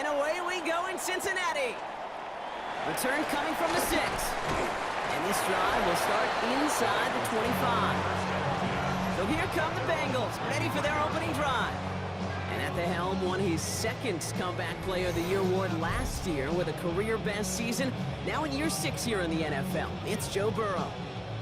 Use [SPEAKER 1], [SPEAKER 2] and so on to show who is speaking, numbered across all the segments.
[SPEAKER 1] And away we go in Cincinnati. Return coming from the 6. And this drive will start inside the 25. So here come the Bengals, ready for their opening drive. And at the helm won his second Comeback Player of the Year award last year with a career-best season. Now in year 6 here in the NFL, it's Joe Burrow.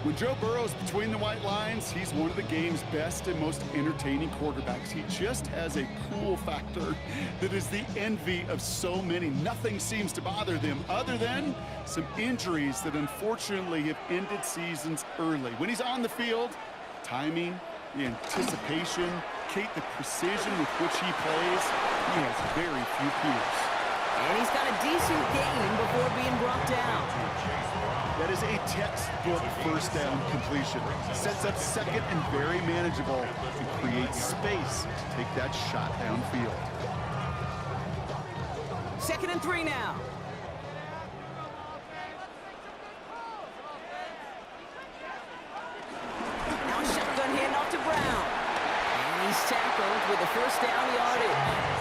[SPEAKER 2] When Joe Burrow's between the white lines, he's one of the game's best and most entertaining quarterbacks. He just has a cool factor that is the envy of so many. Nothing seems to bother them other than some injuries that unfortunately have ended seasons early. When he's on the field, timing, the anticipation, Kate, the precision with which he plays, he has very few peers.
[SPEAKER 1] And he's got a decent game before being brought down.
[SPEAKER 2] That is a textbook first down completion. Sets up second and very manageable to create space to take that shot downfield.
[SPEAKER 1] 2nd and 3 now. Now a shotgun handoff to Brown. And he's tackled with the first down yardage.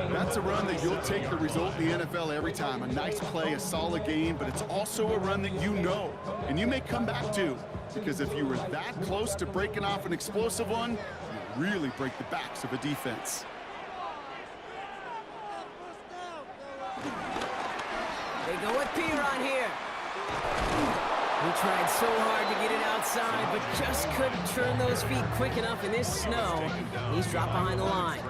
[SPEAKER 2] That's a run that you'll take the result in the NFL every time. A nice play, a solid game, but it's also a run that you know and you may come back to, because if you were that close to breaking off an explosive one, you really break the backs of a defense.
[SPEAKER 1] They go with Piron here. He tried so hard to get it outside, but just couldn't turn those feet quick enough in this snow. He's dropped behind the line.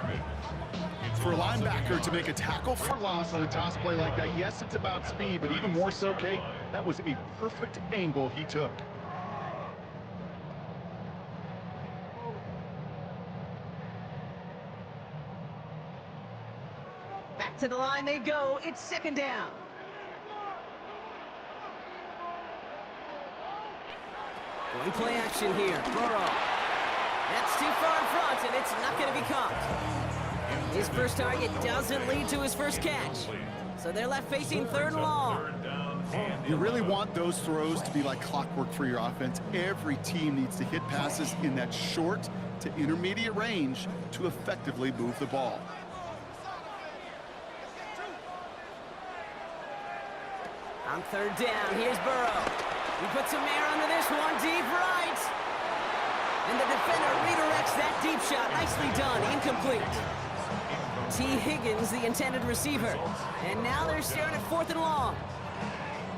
[SPEAKER 2] For a linebacker to make a tackle for loss on a toss play like that, yes, it's about speed, but even more so, Kate, that was a perfect angle he took.
[SPEAKER 1] Back to the line they go. It's 2nd down. Going play action here. Burrow. That's too far in front, and it's not going to be caught. His first target doesn't lead to his first catch. So they're left facing 3rd and long.
[SPEAKER 2] You really want those throws to be like clockwork for your offense. Every team needs to hit passes in that short to intermediate range to effectively move the ball.
[SPEAKER 1] On 3rd down, here's Burrow. He puts some air under this one, deep right. And the defender redirects that deep shot. Nicely done, incomplete. T. Higgins, the intended receiver. And now they're staring at 4th and long.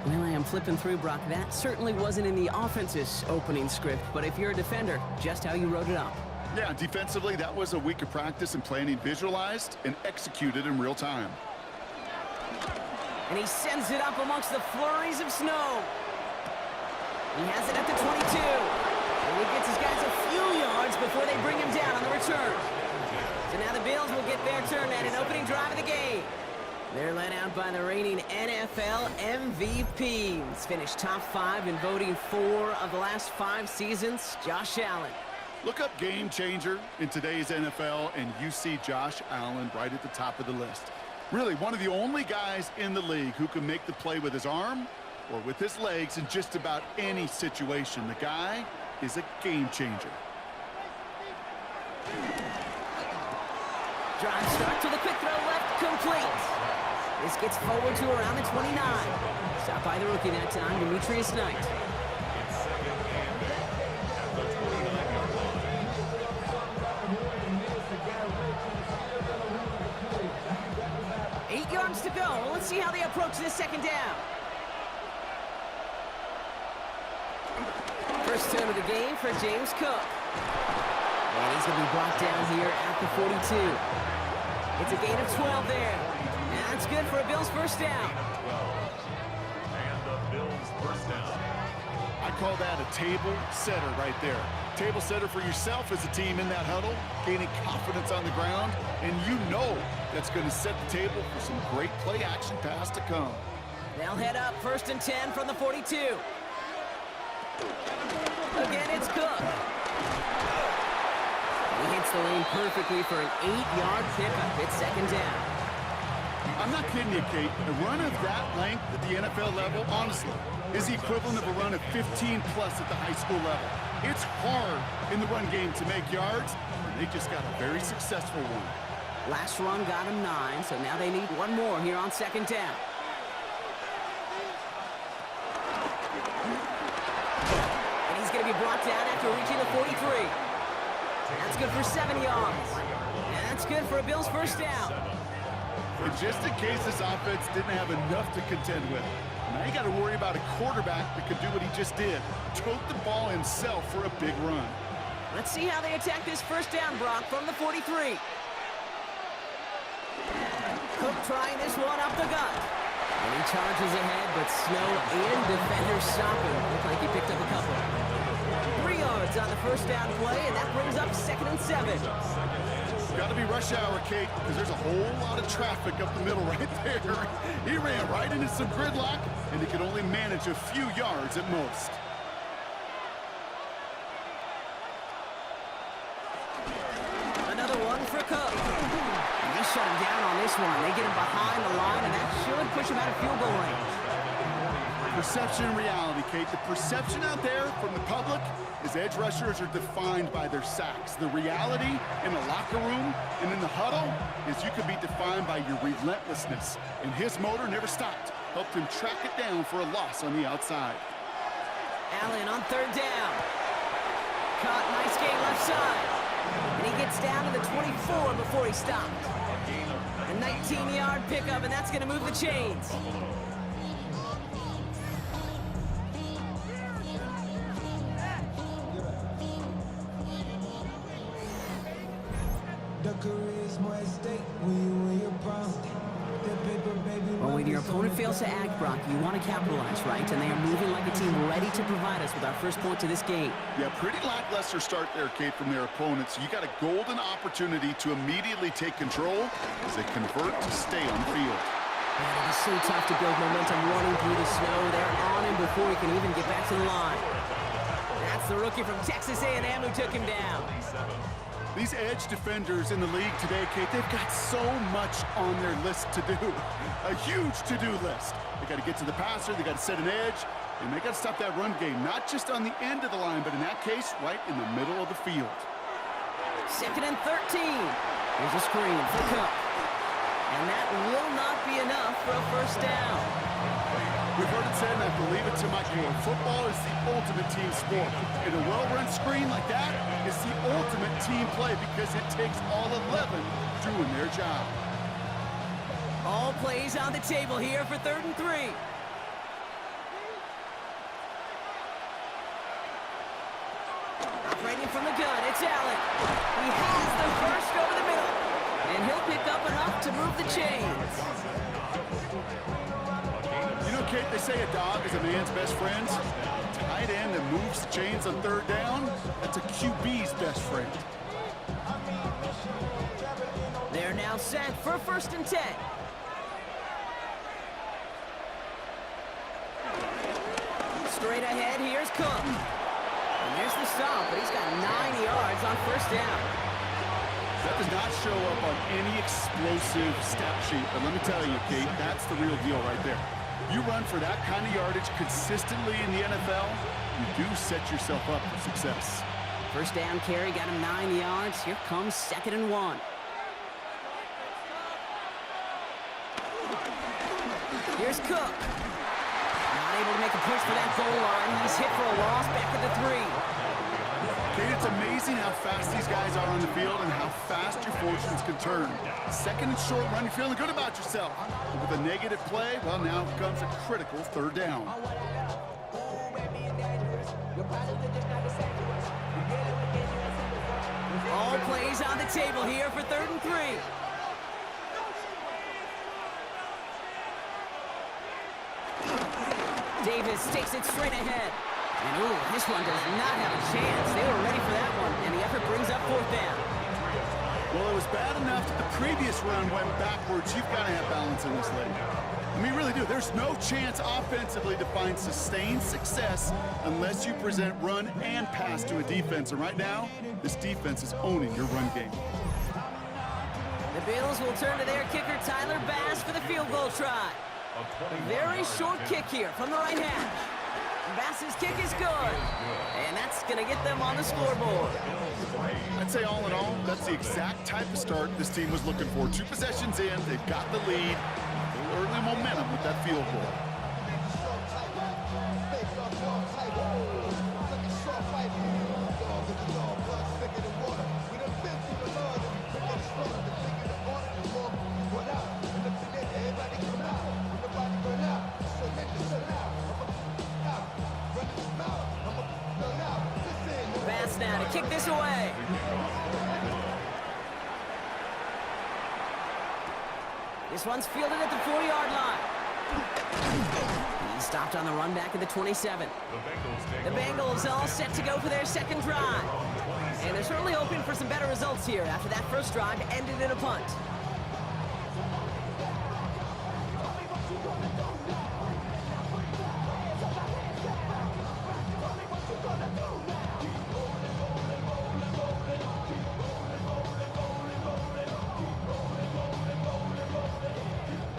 [SPEAKER 1] Well, I am flipping through, Brock. That certainly wasn't in the offense's opening script, but if you're a defender, just how you wrote it up.
[SPEAKER 2] Yeah, defensively, that was a week of practice and planning visualized and executed in real time.
[SPEAKER 1] And he sends it up amongst the flurries of snow. He has it at the 22. And he gets his guys a few yards before they bring him down on the return. So now the Bills will get their turn at an opening drive of the game. They're led out by the reigning NFL MVP. He's finished top 5 in voting 4 of the last 5 seasons, Josh Allen.
[SPEAKER 2] Look up game changer in today's NFL, and you see Josh Allen right at the top of the list. Really, one of the only guys in the league who can make the play with his arm or with his legs in just about any situation. The guy is a game changer.
[SPEAKER 1] Drive start to the quick throw left, complete. This gets forward to around the 29. Stopped by the rookie that time, Demetrius Knight. Eight yards to go. Let's see how they approach this 2nd down. First turn of the game for James Cook. And he's going to be brought down here at the 42. It's a gain of 12 there. And that's good for a Bills first down.
[SPEAKER 3] And the Bills first down.
[SPEAKER 2] I call that a table setter right there. Table setter for yourself as a team in that huddle, gaining confidence on the ground, and you know that's going to set the table for some great play action pass to come.
[SPEAKER 1] They'll head up 1st and 10 from the 42. Again, it's Cook. He hits the lane perfectly for an 8-yard pickup. It's 2nd down.
[SPEAKER 2] I'm not kidding you, Kate. A run of that length at the NFL level, honestly, is the equivalent of a run of 15-plus at the high school level. It's hard in the run game to make yards, and they just got a very successful one.
[SPEAKER 1] Last run got him 9, so now they need one more here on second down. And he's going to be brought down after reaching the 43. That's good for 7 yards. And that's good for a Bills first down.
[SPEAKER 2] And just in case this offense didn't have enough to contend with, now you got to worry about a quarterback that could do what he just did. Tote the ball himself for a big run.
[SPEAKER 1] Let's see how they attack this first down, Brock, from the 43. Cook trying this one up the gut. And he charges ahead, but Snow and defenders stop him. Looked like he picked up a couple. 3 yards on the first down play, and that brings up 2nd and 7.
[SPEAKER 2] Got to be rush hour, Kate, because there's a whole lot of traffic up the middle right there. He ran right into some gridlock, and he could only manage a few yards at most.
[SPEAKER 1] Another one for Cook. And they shut him down on this one. They get him behind the line, and that should push him out of field goal range.
[SPEAKER 2] Perception and reality, Kate. The perception out there from the public is edge rushers are defined by their sacks. The reality in the locker room and in the huddle is you can be defined by your relentlessness. And his motor never stopped. Helped him track it down for a loss on the outside.
[SPEAKER 1] Allen on 3rd down. Caught, nice gain left side. And he gets down to the 24 before he stopped. A 19-yard pickup, and that's going to move the chains. Well, when your opponent fails to act, Brock, you want to capitalize, right? And they are moving like a team ready to provide us with our first point to this game.
[SPEAKER 2] Yeah, pretty lackluster start there, Kate, from their opponents. You got a golden opportunity to immediately take control as they convert to stay on the field.
[SPEAKER 1] Man, it is so tough to build momentum running through the snow. They're on him before he can even get back to the line. That's the rookie from Texas A&M who took him down.
[SPEAKER 2] These edge defenders in the league today, Kate, they've got so much on their list to do. A huge to-do list. They got to get to the passer, they got to set an edge, and they got to stop that run game, not just on the end of the line, but in that case, right in the middle of the field.
[SPEAKER 1] 2nd and 13. Here's a screen for Cook. And that will not be enough for a first down.
[SPEAKER 2] We've heard it said, and I believe it to my core, football is the ultimate team sport. And a well-run screen like that is the ultimate team play because it takes all 11 doing their job.
[SPEAKER 1] All plays on the table here for 3rd and 3. Operating from the gun, it's Allen. He has the first over the middle. And he'll pick up enough to move the chains.
[SPEAKER 2] You know, Kate, they say a dog is a man's best friend. Tight end that moves the chains on 3rd down, that's a QB's best friend.
[SPEAKER 1] They're now set for 1st and 10. Straight ahead, here's Cook. And there's the stop, but he's got 9 yards on 1st down.
[SPEAKER 2] That does not show up on any explosive stat sheet, but let me tell you, Kate, that's the real deal right there. You run for that kind of yardage consistently in the NFL, you do set yourself up for success.
[SPEAKER 1] First down carry got him 9 yards. Here comes 2nd and 1. Here's Cook. Not able to make a push for that goal line. He's hit for a loss back at the 3.
[SPEAKER 2] Kate, it's amazing how fast these guys are on the field and how fast your fortunes can turn. 2nd and short run, you're feeling good about yourself. But with a negative play, well, now comes a critical 3rd down.
[SPEAKER 1] All plays on the table here for 3rd and 3. Davis takes it straight ahead. And ooh, this one does not have a chance. They were ready for that one, and the effort brings up 4th down.
[SPEAKER 2] Well, it was bad enough that the previous run went backwards. You've got to have balance in this league. I mean, really do. There's no chance offensively to find sustained success unless you present run and pass to a defense. And right now, this defense is owning your run game.
[SPEAKER 1] The Bills will turn to their kicker, Tyler Bass, for the field goal try. A very short kick here from the right hash. Bass's kick is good, and that's going to get them on the scoreboard.
[SPEAKER 2] I'd say all in all, that's the exact type of start this team was looking for. 2 possessions in, they've got the lead. A little early momentum with that field goal.
[SPEAKER 1] Bass now to kick this away. This one's fielded at the 4-yard line. He stopped on the run back at the 27. The Bengals all set to go for their second drive. And they're certainly hoping for some better results here after that first drive ended in a punt.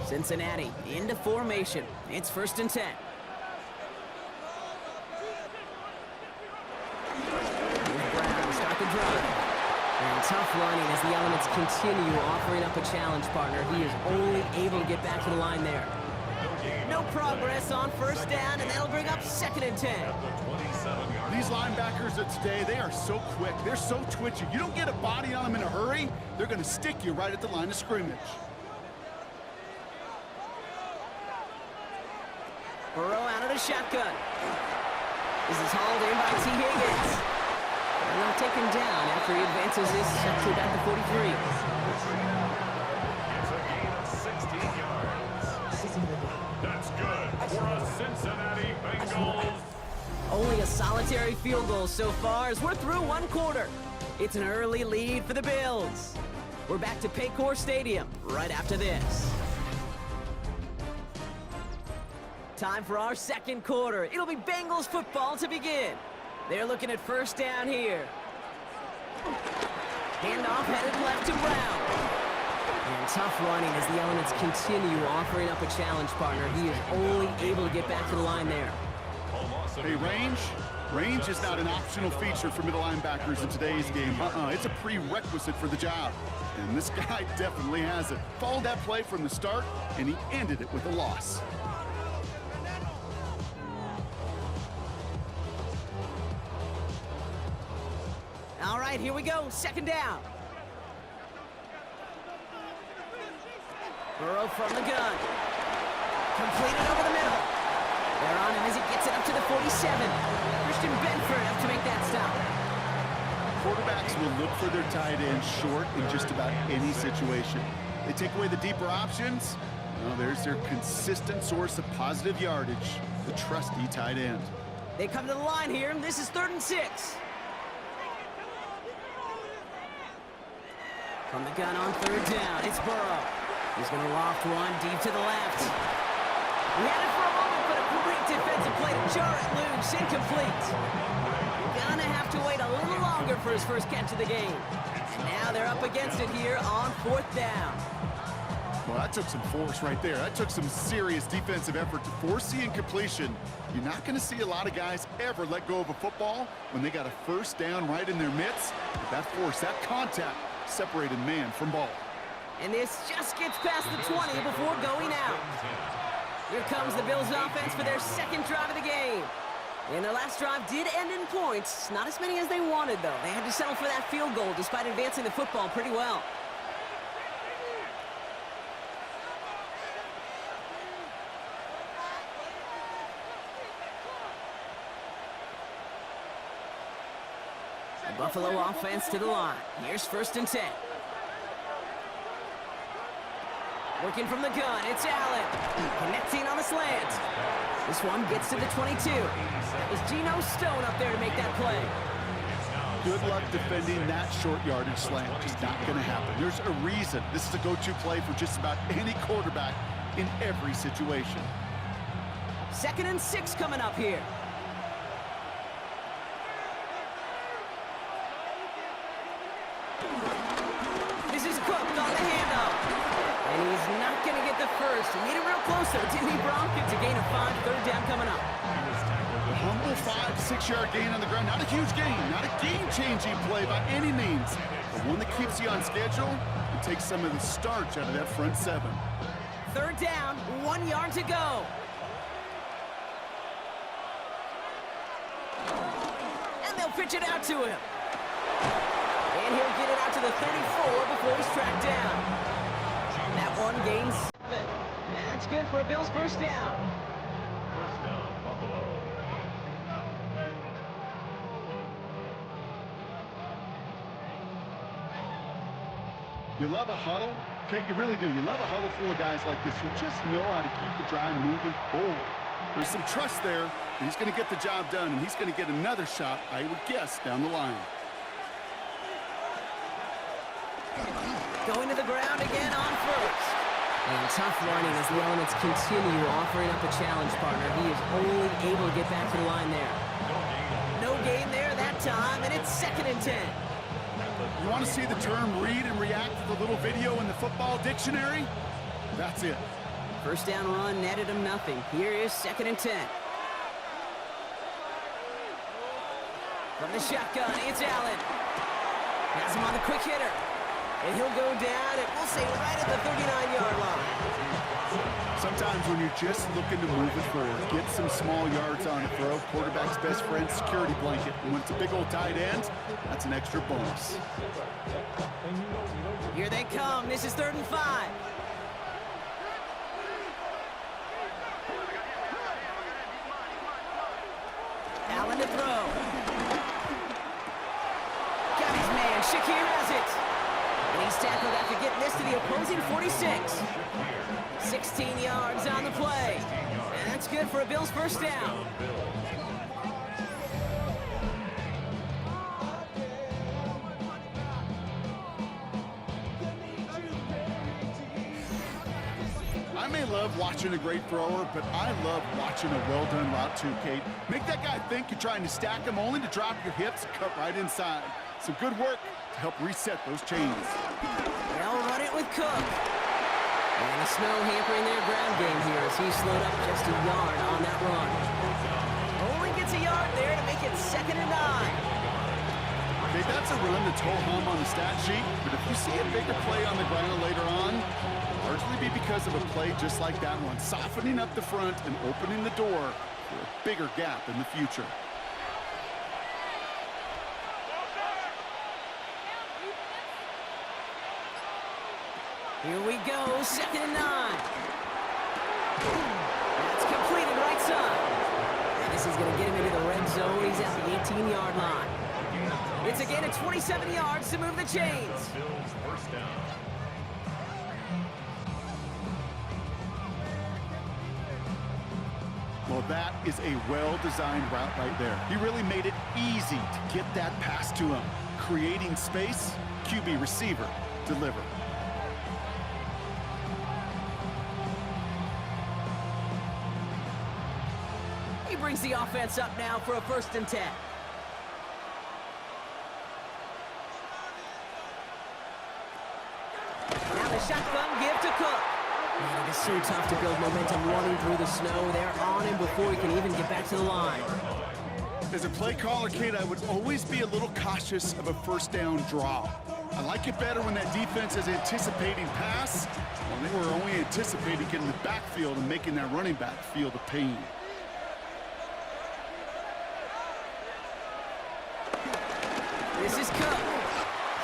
[SPEAKER 1] Cincinnati into formation. It's 1st and 10. Brown start the drive. And tough running as the elements continue offering up a challenge partner. He is only able to get back to the line there. No progress on 1st down, and that'll bring up 2nd and 10.
[SPEAKER 2] These linebackers of today, they are so quick. They're so twitchy. You don't get a body on them in a hurry, they're going to stick you right at the line of scrimmage.
[SPEAKER 1] Burrow out of the shotgun. This is hauled in by T. Higgins. And they'll take him down after he advances this up to about the 43.
[SPEAKER 3] It's a gain of 16 yards. That's good for a Cincinnati Bengals.
[SPEAKER 1] Only a solitary field goal so far as we're through 1 quarter. It's an early lead for the Bills. We're back to Paycor Stadium right after this. Time for our 2nd quarter. It'll be Bengals football to begin. They're looking at 1st down here. Handoff headed left to Brown. And tough running as the elements continue offering up a challenge partner. He is only able to get back to the line there.
[SPEAKER 2] Hey, range is not an optional feature for middle linebackers in today's game. It's a prerequisite for the job. And this guy definitely has it. Followed that play from the start, and he ended it with a loss.
[SPEAKER 1] All right, here we go. 2nd down. Burrow from the gun. Completed over the middle. They're on him as he gets it up to the 47. Christian Benford up to make that stop.
[SPEAKER 2] Quarterbacks will look for their tight end short in just about any situation. They take away the deeper options. Well, there's their consistent source of positive yardage, the trusty tight end.
[SPEAKER 1] They come to the line here, and this is 3rd and 6. From the gun on 3rd down, it's Burrow. He's going to loft one deep to the left. He had it for a moment, but a great defensive play to jar it loose, incomplete. Gonna have to wait a little longer for his first catch of the game. And now they're up against it here on 4th down.
[SPEAKER 2] Well, that took some force right there. That took some serious defensive effort to force the incompletion. You're not going to see a lot of guys ever let go of a football when they got a 1st down right in their midst. But that force, that contact, separated man from ball.
[SPEAKER 1] And this just gets past the 20 before going out. Here comes the Bills offense for their 2nd drive of the game. And their last drive did end in points. Not as many as they wanted, though. They had to settle for that field goal despite advancing the football pretty well. The Buffalo offense to the line. Here's 1st and 10. Working from the gun, it's Allen. Connecting on the slant. This one gets to the 22. That was Geno Stone up there to make that play.
[SPEAKER 2] Good luck defending that short yardage slant. Just not going to happen. There's a reason this is a go-to play for just about any quarterback in every situation.
[SPEAKER 1] 2nd and 6 coming up here. This is Cook on the handoff. not going to get the first. He made it real close, though, didn't he, Bronk? It's a gain of 5, third down coming up.
[SPEAKER 2] A humble 5 to 6 yard gain on the ground. Not a huge gain, not a game-changing play by any means, but one that keeps you on schedule and takes some of the starch out of that front 7.
[SPEAKER 1] Third down, 1 yard to go. And they'll pitch it out to him. And he'll get it out to the 34 before he's tracked down. That one gains 7. That's good for a Bills first down.
[SPEAKER 3] First down, Buffalo.
[SPEAKER 2] You love a huddle? Okay, you really do. You love a huddle full of guys like this who just know how to keep the drive moving forward. There's some trust there that he's going to get the job done, and he's going to get another shot, I would guess, down the line.
[SPEAKER 1] Going to the ground again on first. And tough running as the elements continue offering up a challenge, partner. He is only able to get back to the line there. No gain there that time, and it's 2nd and 10.
[SPEAKER 2] You want to see the term read and react to the little video in the football dictionary? That's it.
[SPEAKER 1] First down run netted him nothing. Here is 2nd and 10. From the shotgun, it's Allen. Has him on the quick hitter. And he'll go down, and we'll say right at the 39-yard line.
[SPEAKER 2] Sometimes when you're just looking to move it forward, get some small yards on a throw, quarterback's best friend, security blanket. And when it's a big old tight end, that's an extra bonus.
[SPEAKER 1] Here they come. This is 3rd and 5. Allen to throw. Got his man. Shakir has it. And he's tackled after getting this to the opposing 46. 16 yards on the play. And that's good for a Bills first down.
[SPEAKER 2] I may love watching a great thrower, but I love watching a well-done route too, Kate. Make that guy think you're trying to stack him only to drop your hips and cut right inside. Some good work to help reset those chains.
[SPEAKER 1] They'll run it with Cook. And the snow hampering their ground game here as he slowed up just a yard on that run. Only gets a yard there to make it 2nd and 9.
[SPEAKER 2] Okay, that's a run that's ho-hum on the stat sheet, but if you see a bigger play on the ground later on, largely be because of a play just like that one, softening up the front and opening the door for a bigger gap in the future.
[SPEAKER 1] Here we go, 2nd and 9. That's completed right side. And this is going to get him into the red zone. He's at the 18-yard line. It's a gain of 27 yards to move the chains.
[SPEAKER 3] Bills first down.
[SPEAKER 2] Well, that is a well-designed route right there. He really made it easy to get that pass to him. Creating space, QB receiver, deliver.
[SPEAKER 1] He brings the offense up now for a 1st and 10. Now the shotgun give to Cook. Man, it is so tough to build momentum running through the snow. They're on him before he can even get back to the line.
[SPEAKER 2] As a play caller, Kate, I would always be a little cautious of a 1st down draw. I like it better when that defense is anticipating pass, when they were only anticipating getting the backfield and making that running back feel the pain.
[SPEAKER 1] This is Cook.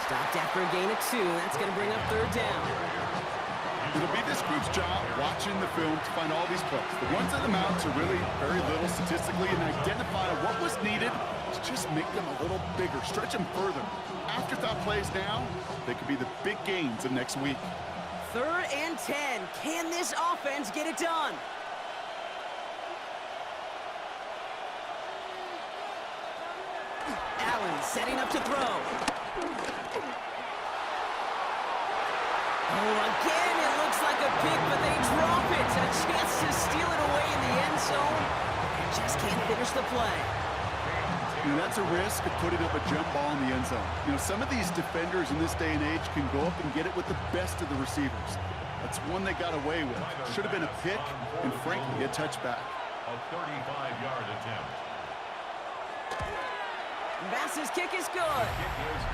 [SPEAKER 1] Stopped after a gain of 2. That's going to bring up 3rd down.
[SPEAKER 2] It'll be this group's job watching the film to find all these plays. The ones that amount to really very little statistically and identify what was needed to just make them a little bigger, stretch them further. Afterthought plays now, they could be the big gains of next week.
[SPEAKER 1] 3rd and 10. Can this offense get it done? Allen setting up to throw. Oh, again, it looks like a pick, but they drop it. A chance to steal it away in the end zone. And just can't finish the play.
[SPEAKER 2] You know, that's a risk of putting up a jump ball in the end zone. You know, some of these defenders in this day and age can go up and get it with the best of the receivers. That's one they got away with. Should have been a pick and, frankly, a touchback.
[SPEAKER 3] A 35-yard attempt.
[SPEAKER 1] Bass's kick is good.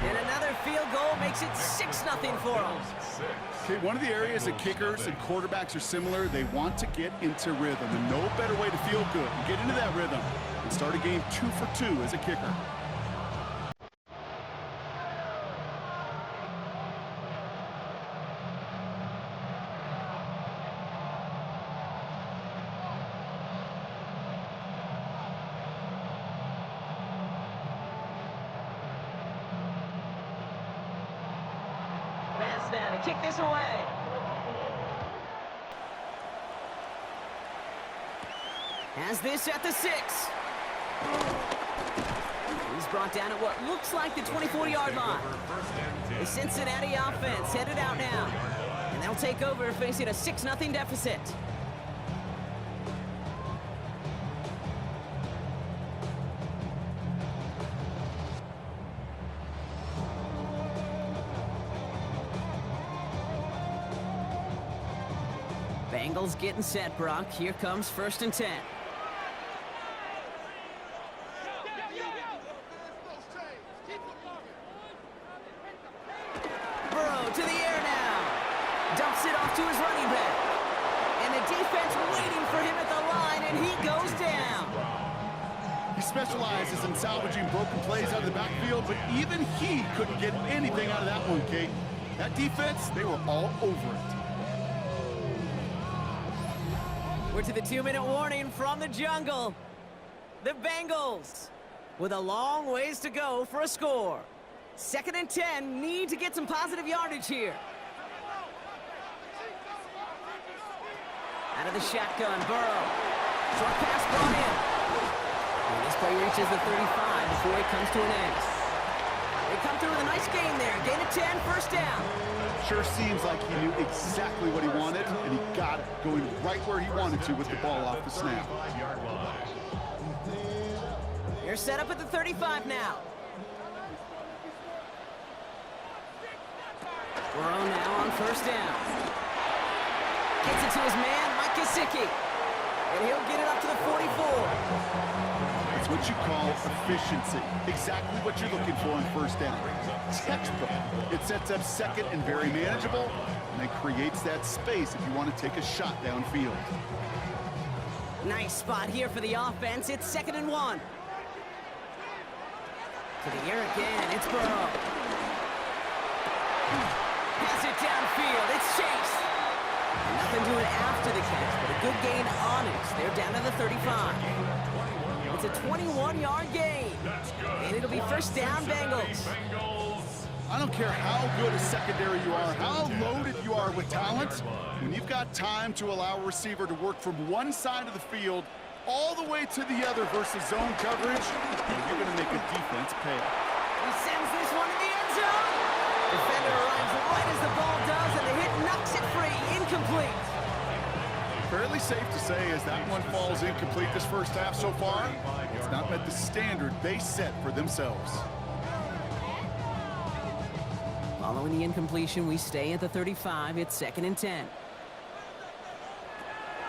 [SPEAKER 1] And another field goal makes it 6-0 for them.
[SPEAKER 2] Okay, one of the areas that kickers and quarterbacks are similar, they want to get into rhythm. And no better way to feel good. You get into that rhythm and start a game 2 for 2 as a kicker.
[SPEAKER 1] Now to kick this away. Has this at the 6. He's brought down at what looks like the 24-yard line. The Cincinnati offense headed out now. And they'll take over facing a 6-0 deficit. Bengals getting set, Brock. Here comes 1st and 10. Burrow to the air now. Dumps it off to his running back. And the defense waiting for him at the line, and he goes down.
[SPEAKER 2] He specializes in salvaging broken plays out of the backfield, but even he couldn't get anything out of that one, Kate. That defense, they were all over it.
[SPEAKER 1] We're to the 2-minute warning from the jungle. The Bengals with a long ways to go for a score. 2nd and 10, need to get some positive yardage here. Out of the shotgun, Burrow. Short pass brought in. And this play reaches the 35 before it comes to an end. They come through with a nice gain there. Gain of 10, 1st down.
[SPEAKER 2] Sure seems like he knew exactly what he wanted, and he got it, going right where he wanted to with the ball off the snap.
[SPEAKER 1] They're set up at the 35 now. Burrow now on 1st down. Gets it to his man, Mike Gesicki. And he'll get it up to the 44.
[SPEAKER 2] It's what you call efficiency. Exactly what you're looking for on 1st down. Textbook. It sets up 2nd and very manageable, and it creates that space if you want to take a shot downfield.
[SPEAKER 1] Nice spot here for the offense. It's 2nd and 1. To the air again. It's Burrow. Pass it downfield. It's Chase. And nothing doing after the catch, but a good gain on it. They're down to the 35. It's a 21-yard gain. And it'll be 1st down, Bengals.
[SPEAKER 2] I don't care how good a secondary you are, how loaded you are with talent. When you've got time to allow a receiver to work from one side of the field all the way to the other versus zone coverage, you're going to make a defense pay.
[SPEAKER 1] He sends this one to the end zone. Defender arrives right as the ball does, and the hit knocks it free. Incomplete.
[SPEAKER 2] Fairly safe to say as that one falls incomplete this 1st half so far, it's not met the standard they set for themselves.
[SPEAKER 1] Following the incompletion, we stay at the 35. It's 2nd and 10.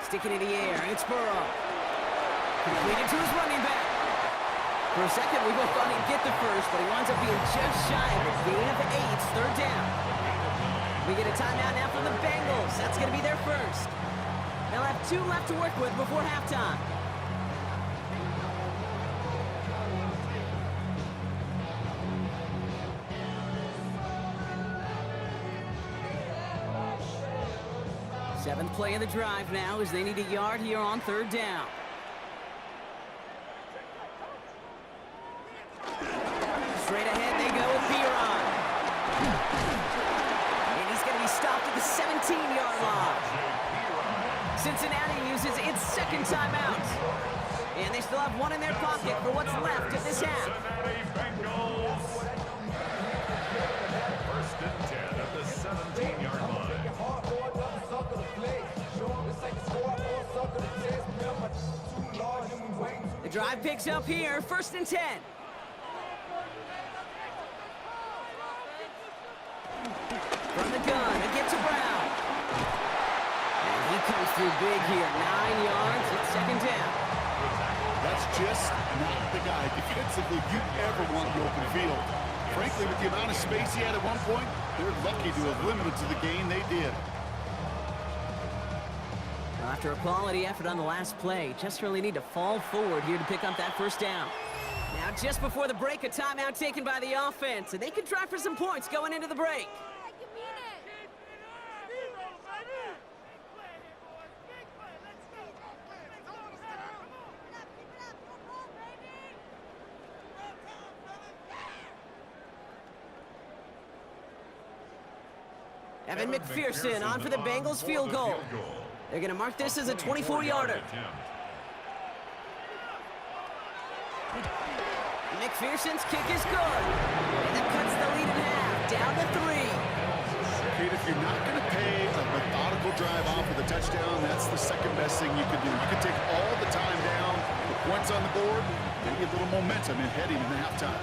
[SPEAKER 1] Sticking in the air, it's Burrow. Completed to his running back. For a second, we both thought he'd get the first, but he winds up being just shy of a gain of 8. 3rd down. We get a timeout now from the Bengals. That's going to be their first. They'll have 2 left to work with before halftime. Seventh play of the drive now as they need a yard here on 3rd down. Straight ahead they go with Biron. And he's going to be stopped at the 17-yard line. Cincinnati uses its 2nd timeout. And they still have 1 in their pocket for what's left of this half.
[SPEAKER 3] Cincinnati Bengals. 1st and 10 at the 17-yard line.
[SPEAKER 1] The drive picks up here, 1st and 10. From the gun, they get to Brown. through big here. 9 yards. It's second down.
[SPEAKER 2] That's just not the guy defensively you ever want in the open field. Frankly, with the amount of space he had at one point, they're lucky to have limited to the gain they did.
[SPEAKER 1] After a quality effort on the last play, just really need to fall forward here to pick up that first down. Now, just before the break, a timeout taken by the offense, and they can try for some points going into the break. Evan McPherson on for the Bengals field goal. They're going to mark this as a 24-yarder. McPherson's kick is good. And that cuts the lead in half, down to 3.
[SPEAKER 2] Kate, if you're not going to pay a methodical drive off with a touchdown, that's the second best thing you can do. You can take all the time down, the points on the board, and get a little momentum in heading into halftime.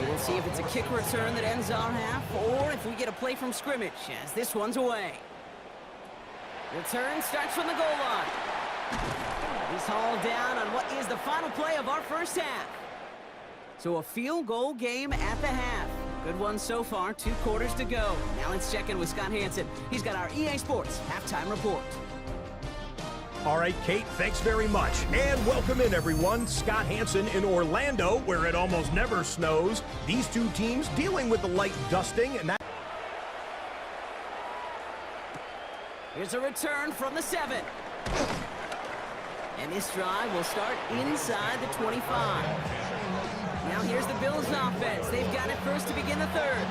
[SPEAKER 1] We'll see if it's a kick return that ends our half, or if we get a play from scrimmage, as this one's away. Return starts from the goal line. He's hauled down on what is the final play of our first half. So a field goal game at the half. Good one so far, 2 quarters to go. Now let's check in with Scott Hansen. He's got our EA Sports halftime report.
[SPEAKER 4] All right, Kate, thanks very much. And welcome in, everyone. Scott Hansen in Orlando, where it almost never snows. These two teams dealing with the light dusting, and that...
[SPEAKER 1] Here's a return from the 7. And this drive will start inside the 25. Now here's the Bills offense. They've got it first to begin the third.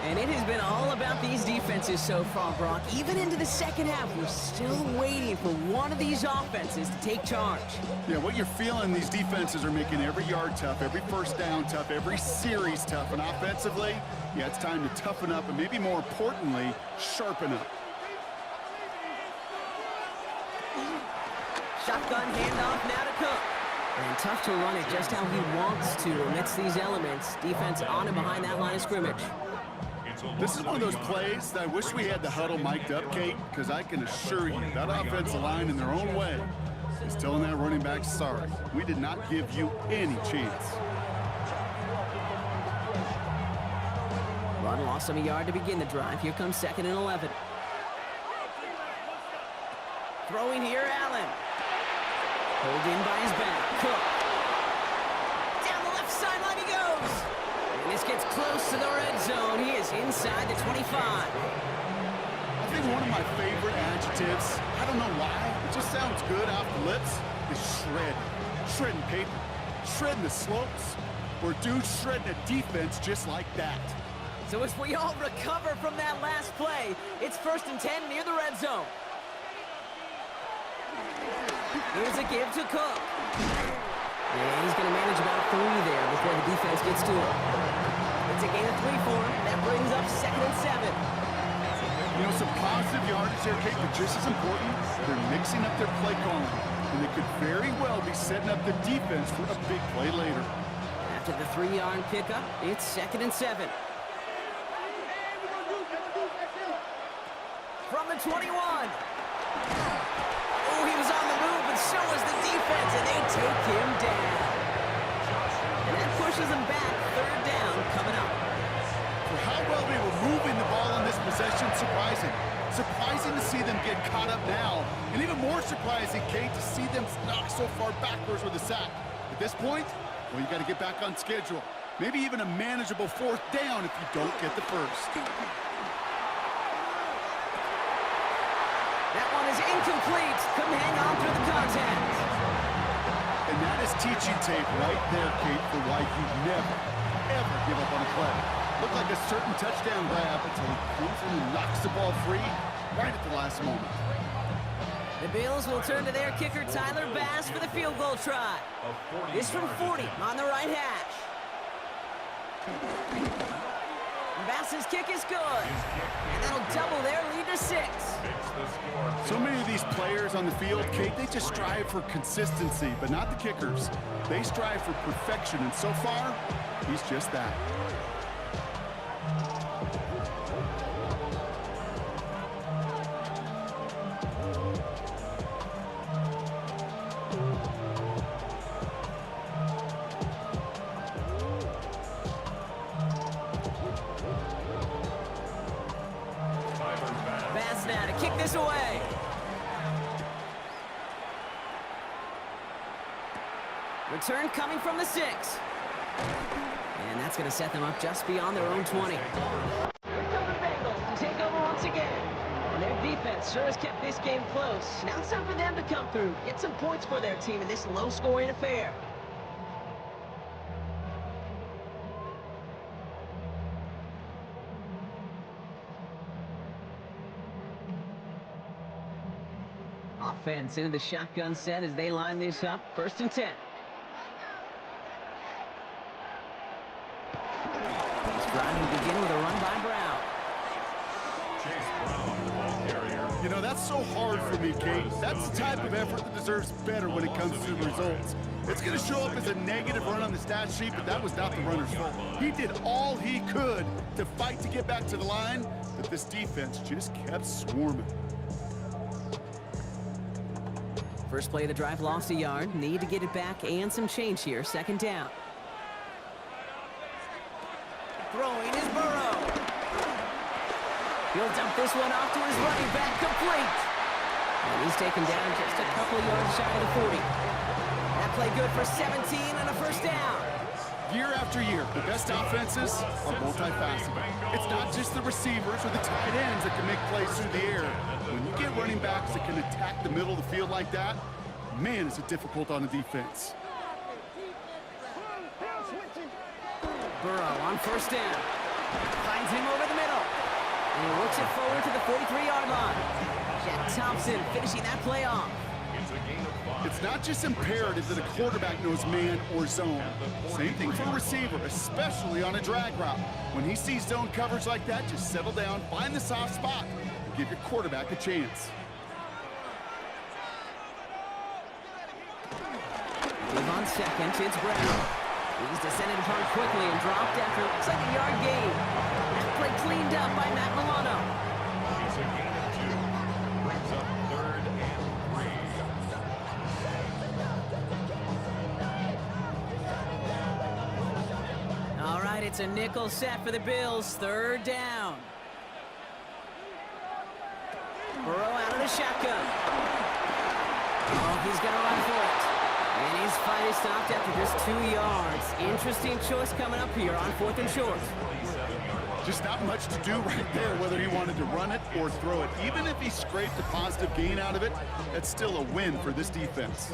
[SPEAKER 1] And it has been all about these defenses so far, Brock. Even into the second half, we're still waiting for one of these offenses to take charge.
[SPEAKER 2] Yeah, what you're feeling, these defenses are making every yard tough, every first down tough, every series tough. And offensively, yeah, it's time to toughen up and maybe more importantly, sharpen up.
[SPEAKER 1] Shotgun handoff now to Cook. And tough to run it just how he wants to amidst these elements. Defense on and behind that line of scrimmage.
[SPEAKER 2] This is one of those plays that I wish we had the huddle mic'd up, Kate, because I can assure you that offensive line in their own way is telling that running back, sorry, we did not give you any chance.
[SPEAKER 1] Run lost him a yard to begin the drive. Here comes 2nd and 11. Throwing here, Allen. Pulled in by his back. Cook. Down the left sideline he goes. And this gets close to the red zone. He is inside the 25.
[SPEAKER 2] I think one of my favorite adjectives, I don't know why, it just sounds good off the lips, is shred. Shredding paper. Shredding the slopes. Or dude shredding a defense just like that.
[SPEAKER 1] So as we all recover from that last play, it's 1st and 10 near the red zone. Here's a give to Cook. Yeah, he's going to manage about 3 there before the defense gets to him. It's a gain of 3 for him. That brings up 2nd and 7.
[SPEAKER 2] You know, some positive yardage there, Kate, but just as important, they're mixing up their play calling. And they could very well be setting up the defense for a big play later.
[SPEAKER 1] After the 3-yard pickup, it's 2nd and 7. From the 21. Oh, he was on the move, but so was the defense, and they take him down. And that pushes him back. 3rd down coming up.
[SPEAKER 2] For how well they were moving the ball in this possession, surprising. Surprising to see them get caught up now. And even more surprising, Kate, to see them knock so far backwards with a sack. At this point, well, you got to get back on schedule. Maybe even a manageable 4th down if you don't get the first.
[SPEAKER 1] That one is incomplete. Couldn't hang on through the contact.
[SPEAKER 2] And that is teaching tape right there, Kate, for why you never, ever give up on a play. Looked like a certain touchdown grab until he comes in and knocks the ball free right at the last moment.
[SPEAKER 1] The Bills will turn to their kicker, Tyler Bass, for the field goal try. This from 40 on the right hash. Bass's kick is good. And that'll double their lead to 6.
[SPEAKER 3] the score.
[SPEAKER 2] So many of these players on the field, Kate, they just strive for consistency, but not the kickers. They strive for perfection, and so far, he's just that.
[SPEAKER 1] Now to kick this away. Return coming from the 6. And that's going to set them up just beyond their own 20. Here come the Bengals to take over once again. And their defense sure has kept this game close. Now it's time for them to come through, get some points for their team in this low-scoring affair. Offense into the shotgun set as they line this up. 1st and 10. This drive will begin with a run by Brown.
[SPEAKER 3] Chase Brown, the ball carrier.
[SPEAKER 2] You know, that's so hard for me, Kate. That's the type of effort that deserves better when it comes to the results. It's going to show up as a negative run on the stat sheet, but that was not the runner's fault. He did all he could to fight to get back to the line, but this defense just kept swarming.
[SPEAKER 1] First play of the drive lost a yard. Need to get it back and some change here. 2nd down. Throwing is Burrow. He'll dump this one off to his running back, complete. And he's taken down just a couple of yards shy of the 40. That play good for 17 and a 1st down.
[SPEAKER 2] Year after year, the best offenses are multifaceted. It's not just the receivers or the tight ends that can make plays through the air. When you get running backs that can attack the middle of the field like that, man, is it difficult on the defense.
[SPEAKER 1] Burrow on 1st down. Finds him over the middle. And he works it forward to the 43-yard line. Jack Thompson finishing that play off.
[SPEAKER 3] It's a gain of 5.
[SPEAKER 2] It's not just imperative that a quarterback knows man or zone. Same thing for a receiver, especially on a drag route. When he sees zone coverage like that, just settle down, find the soft spot, and give your quarterback a chance.
[SPEAKER 1] Give on 2nd, it's Brown. He's descended upon quickly and dropped after looks like a yard gain. That play cleaned up by Matt Milano.
[SPEAKER 3] It's a gain of 2. Brings up 3rd and 3.
[SPEAKER 1] All right, it's a nickel set for the Bills. 3rd down. Burrow out of the shotgun. Oh, he's going to run for it. And his fight is stopped after just 2 yards. Interesting choice coming up here on 4th and short.
[SPEAKER 2] Just not much to do right there, whether he wanted to run it or throw it. Even if he scraped a positive gain out of it, that's still a win for this defense.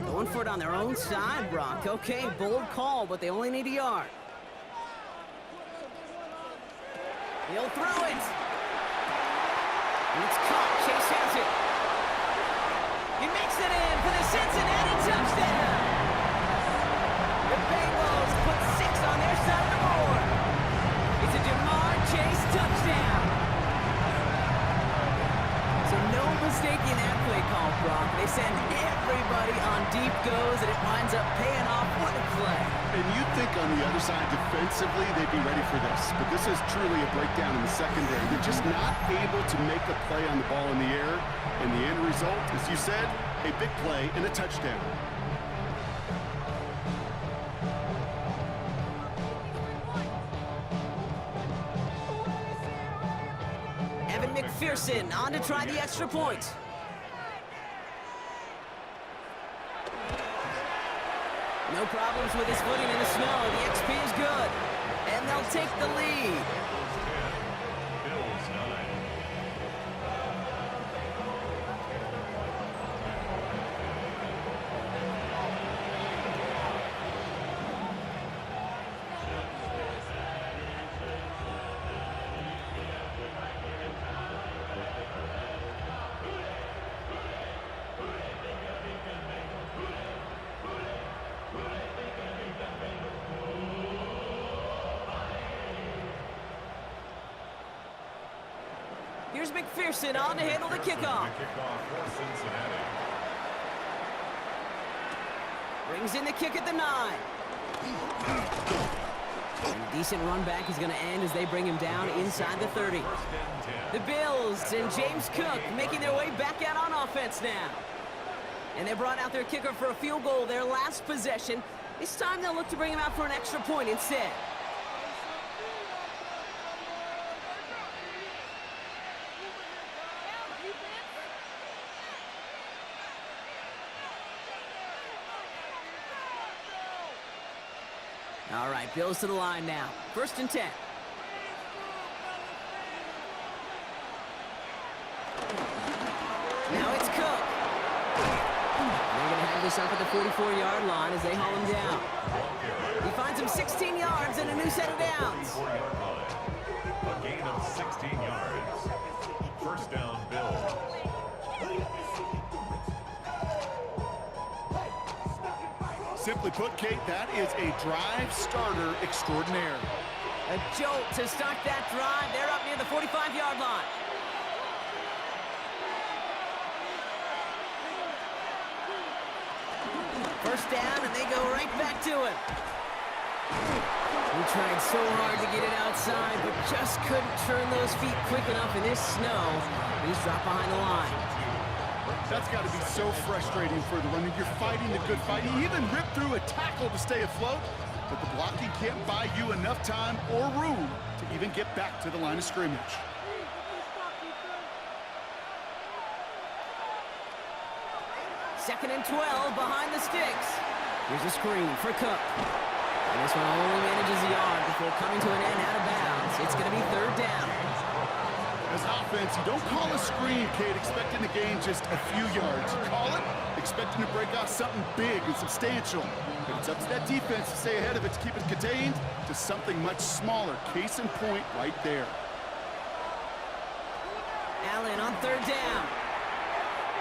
[SPEAKER 1] Going for it on their own side, Brock. Okay, bold call, but they only need a yard. He'll throw it. And it's caught. Chase has it. He makes it in for the Cincinnati touchdown. The Bengals put 6 on their side of the board. It's a Jamar Chase touchdown. So no mistaking that play call, Brock. They send everybody on deep goes, and it winds up paying off. What a play.
[SPEAKER 2] And you'd think on the other side defensively they'd be ready for this, but this is truly a breakdown in the secondary. They're just not able to make a play on the ball in the air, and the end result, as you said, a big play and a touchdown.
[SPEAKER 1] Evan McPherson on to try the extra point. No problems with his footing in the snow. The XP is good. And they'll take the lead.
[SPEAKER 3] Bills 9.
[SPEAKER 1] McPherson on to handle the kickoff.
[SPEAKER 3] Kickoff for Cincinnati.
[SPEAKER 1] Brings in the kick at the 9. And a decent run back is going to end as they bring him down inside the 30. The Bills and James Cook making their way back out on offense now. And they brought out their kicker for a field goal their last possession. This time they'll look to bring him out for an extra point instead. All right, Bills to the line now. 1st and 10. Now it's Cook. They're going to have this up at the 44-yard line as they haul him down. He finds him 16 yards and a new set of downs.
[SPEAKER 3] 44-yard line. A gain of 16 yards. 1st down, Bills.
[SPEAKER 2] Simply put, Kate, that is a drive starter extraordinaire.
[SPEAKER 1] A jolt to start that drive. They're up near the 45-yard line. First down, and they go right back to him. He tried so hard to get it outside, but just couldn't turn those feet quick enough in this snow. He's dropped behind the line.
[SPEAKER 2] That's got to be so frustrating for the runner. You're fighting the good fight. He even ripped through a tackle to stay afloat, but the blocking can't buy you enough time or room to even get back to the line of scrimmage.
[SPEAKER 1] Second and 12 behind the sticks. Here's a screen for Cook. And this one only manages a yard before coming to an end out of bounds. It's going to be 3rd down.
[SPEAKER 2] As offense, you don't call a screen, Kate, expecting to gain just a few yards. You call it expecting to break off something big and substantial. But it's up to that defense to stay ahead of it, to keep it contained to something much smaller. Case in point right there.
[SPEAKER 1] Allen on 3rd down.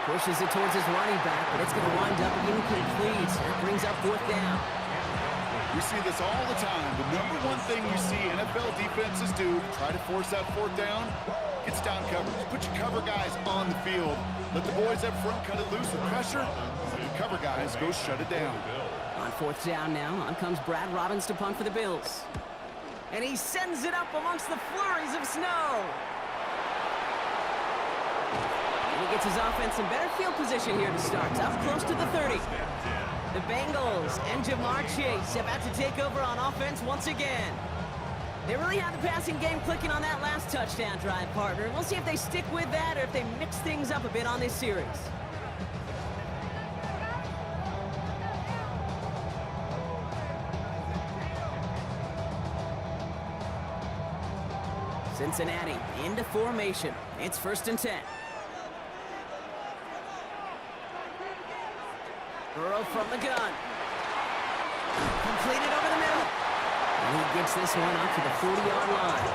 [SPEAKER 1] Pushes it towards his running back, but it's going to wind up incomplete. That brings up 4th down.
[SPEAKER 2] We see this all the time. The number one thing you see NFL defenses do, try to force that 4th down, it's down coverage. Put your cover guys on the field. Let the boys up front cut it loose with pressure. Let the cover guys go shut it down.
[SPEAKER 1] On 4th down now, on comes Brad Robbins to punt for the Bills. And he sends it up amongst the flurries of snow. And he gets his offense in better field position here to start. Up close to the 30. The Bengals and Jamar Chase about to take over on offense once again. They really had the passing game clicking on that last touchdown drive, partner. We'll see if they stick with that or if they mix things up a bit on this series. Cincinnati into formation. It's 1st and 10. Burrow from the gun. Completed over the middle. And he gets this one up to the 40-yard line.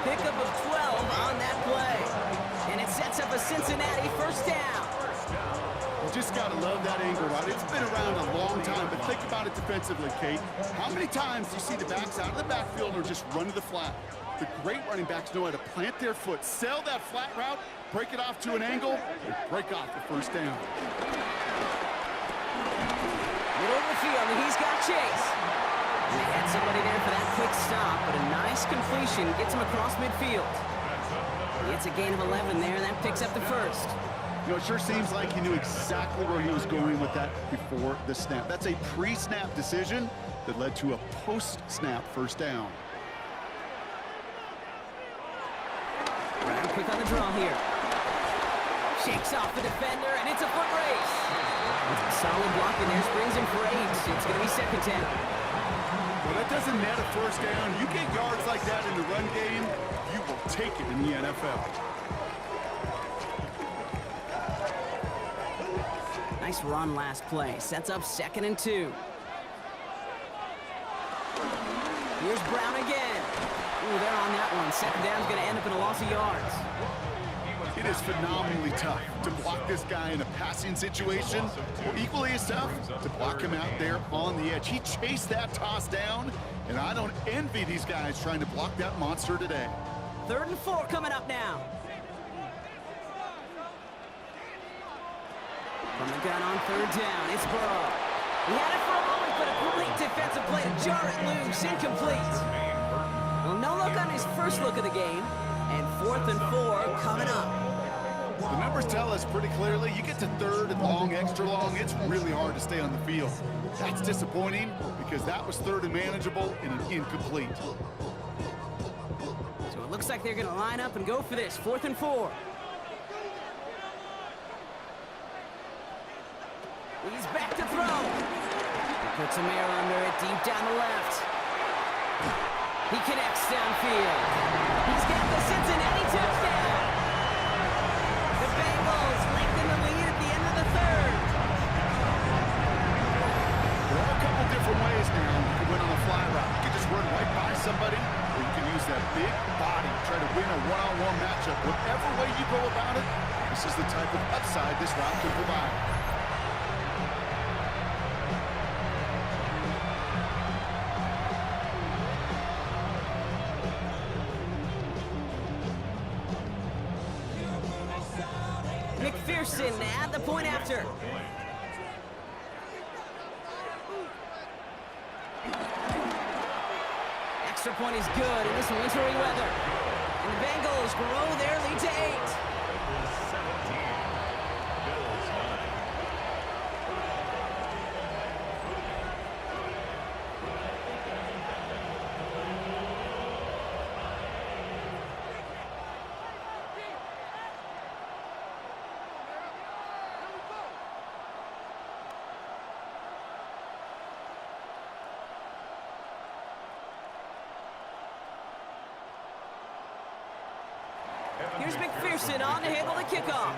[SPEAKER 1] Pickup of 12 on that play. And it sets up a Cincinnati 1st down.
[SPEAKER 2] You just got to love that angle route. It's been around a long time, but think about it defensively, Kate. How many times do you see the backs out of the backfield or just run to the flat? The great running backs know how to plant their foot, sell that flat route, break it off to an angle, and break off the 1st down.
[SPEAKER 1] Middle of the field, and he's got Chase. And they had somebody there for that quick stop, but a nice completion gets him across midfield. It's a gain of 11 there, and that picks up the 1st.
[SPEAKER 2] You know, it sure seems like he knew exactly where he was going with that before the snap. That's a pre-snap decision that led to a post-snap 1st down.
[SPEAKER 1] Brown quick on the draw here. Shakes off the defender, and it's a foot race. Solid block in there, springs him for 8. It's going to be 2nd down.
[SPEAKER 2] Well, that doesn't net a 1st down. You get yards like that in the run game, you will take it in the NFL.
[SPEAKER 1] Nice run last play. Sets up 2nd and 2. Here's Brown again. Ooh, they're on that one. 2nd down's going to end up in a loss of yards.
[SPEAKER 2] It is phenomenally tough to block this guy in a passing situation. Equally as tough to block him out there on the edge. He chased that toss down, and I don't envy these guys trying to block that monster today.
[SPEAKER 1] 3rd and 4 coming up now. From the gun on third down, it's Burrow. He had it for a moment, but a great defensive play to jar it loose. Incomplete. Well, no look on his first look of the game. And 4th and 4 coming up.
[SPEAKER 2] The numbers tell us pretty clearly, you get to third and long, extra long, it's really hard to stay on the field. That's disappointing because that was third and manageable and an incomplete.
[SPEAKER 1] So it looks like they're going to line up and go for this. 4th and 4. He's back to throw. He puts a mirror under it deep down the left. He connects downfield. He's got the Cincinnati touchdown. The Bengals lengthen the lead at the end of the third.
[SPEAKER 2] There are a couple different ways now you can win on a fly route. You can just run right by somebody, or you can use that big body, try to win a one-on-one matchup. Whatever way you go about it, this is the type of upside this route can provide.
[SPEAKER 1] McPherson at the point after. Extra point is good in this wintry weather. And the Bengals grow their lead to 8. Here's McPherson on to handle the kickoff.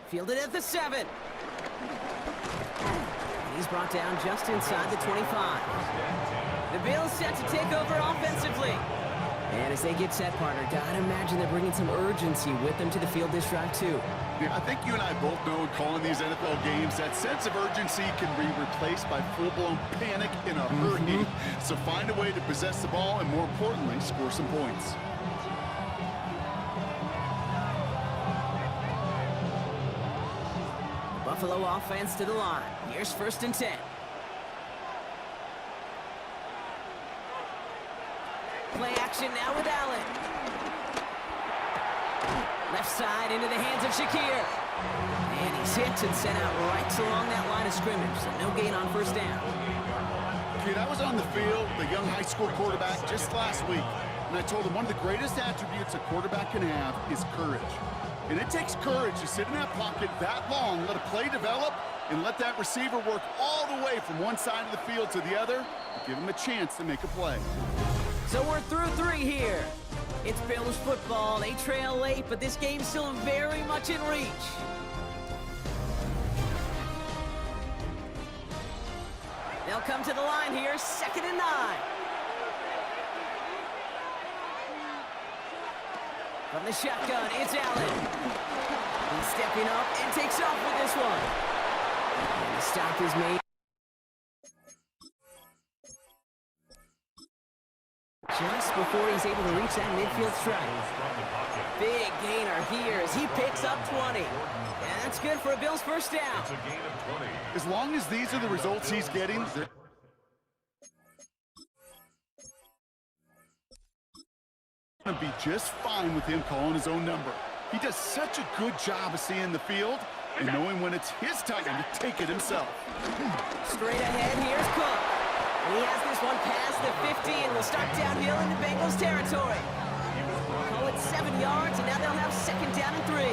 [SPEAKER 1] Fielded at the 7. And he's brought down just inside the 25. The Bills set to take over offensively. And as they get set, partner, gotta imagine they're bringing some urgency with them to the field this drive, too.
[SPEAKER 2] Yeah, I think you and I both know in calling these NFL games, that sense of urgency can be replaced by full-blown panic in a hurry. So find a way to possess the ball and, more importantly, score some points.
[SPEAKER 1] Buffalo offense to the line. Here's 1st and 10. Play action now with Allen. Left side into the hands of Shakir. And he's hit and sent out right along that line of scrimmage. So no gain on 1st down.
[SPEAKER 2] Kid, I was on the field, the young high school quarterback, just last week. And I told him one of the greatest attributes a quarterback can have is courage. And it takes courage to sit in that pocket that long, let a play develop, and let that receiver work all the way from one side of the field to the other, and give him a chance to make a play.
[SPEAKER 1] So we're through 3 here. It's Bills football. They trail late, but this game's still very much in reach. They'll come to the line here, 2nd and 9. From the shotgun, it's Allen. He's stepping up and takes off with this one. And the stop is made. Just before he's able to reach that midfield strike. Big gainer here as he picks up 20. And that's good for a Bills 1st down.
[SPEAKER 2] As long as these are the results he's getting, they're going to be just fine with him calling his own number. He does such a good job of seeing the field and knowing when it's his time to take it himself.
[SPEAKER 1] Straight ahead, here's Cook. And he has this one past the 50 and will start downhill into Bengals territory. Call it 7 yards, and now they'll have 2nd down and 3.